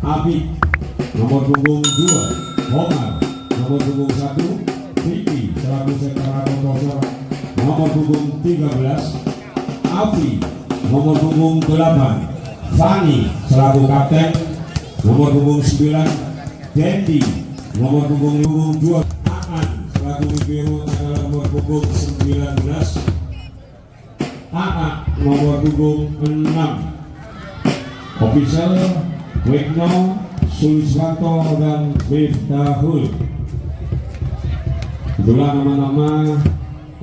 Abi. Nomor punggung 2 Homar. Nomor punggung 1 Vicky selaku sekretariat Tosor. Nomor punggung 13 Afi. Nomor punggung 8 Fani selaku kapten. Nomor punggung 9 Dendi. Nomor punggung 2 Aan selaku libero adalah nomor punggung 19. Aan nomor punggung 6. Official Wigno Suliswanto dan Miftahul. Itulah nama-nama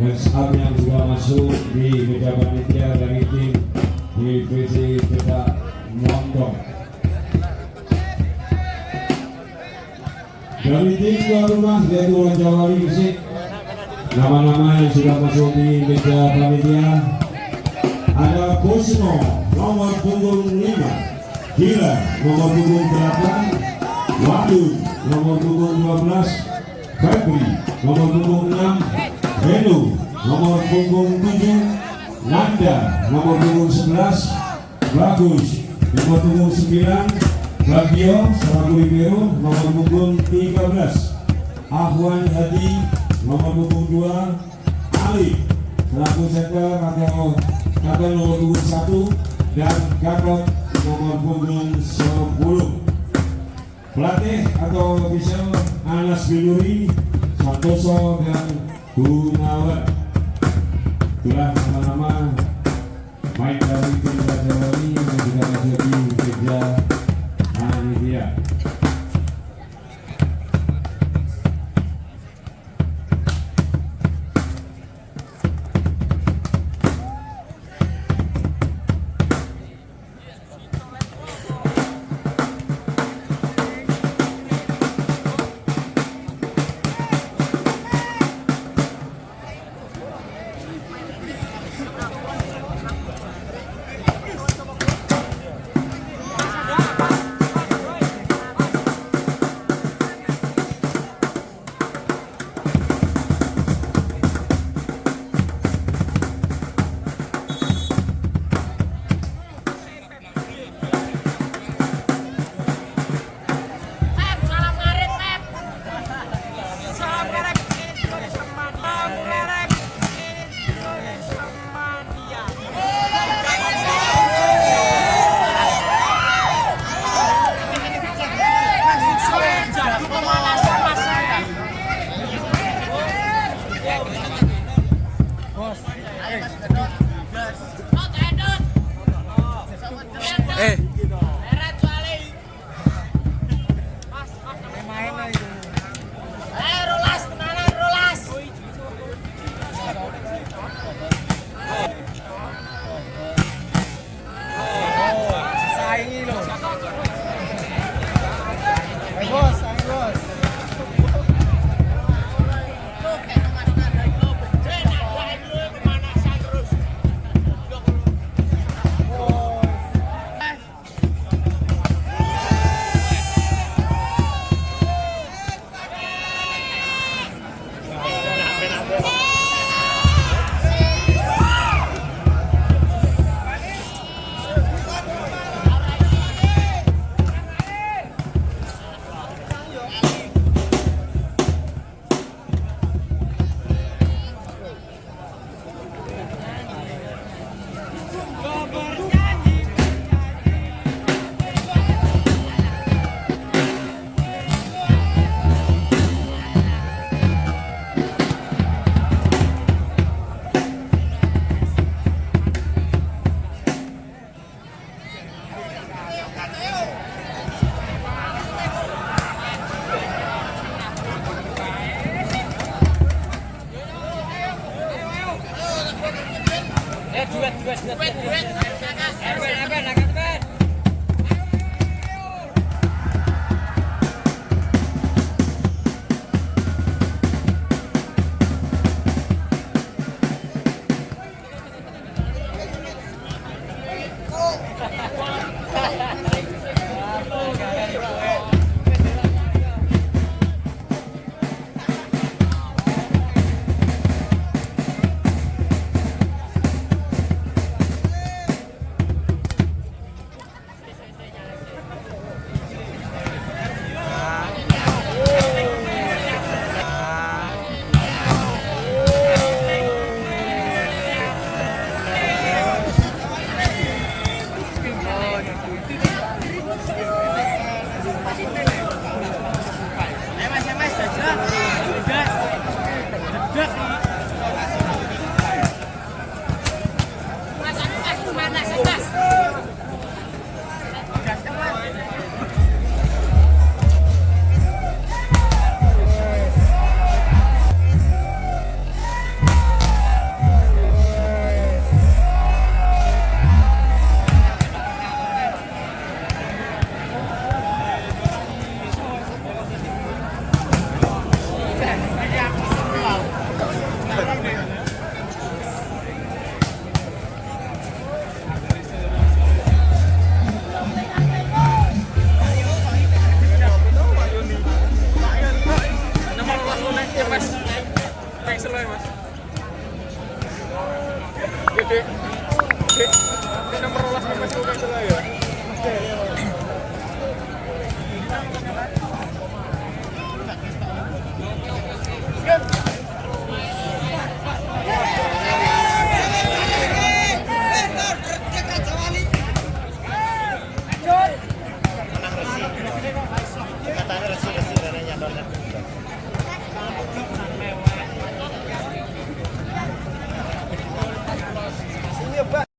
SR yang sudah masuk di meja panitia dari tim divisi Petak Mondok. Dari tim tuan rumah yaitu Orang Jawa Risik, nama-nama yang sudah masuk di meja panitia ada Kusno nomor punggung 5, Gila nomor punggung 8, Wahyu nomor punggung 12, Febri nomor punggung 6, Benu nomor punggung 7, Nanda nomor punggung 11, Bagus nomor punggung 9, Bagio selaku libero nomor punggung 13, Ahwan Hadi nomor punggung 2, Ali selaku setter atau kapten nomor punggung 1, dan Gatot nomor punggung 10. Pelatih atau official Anas Binuri, Santoso dan Gunawan. Itulah nama-nama main dari tim Raja Wali yang sudah masuk di meja panitia.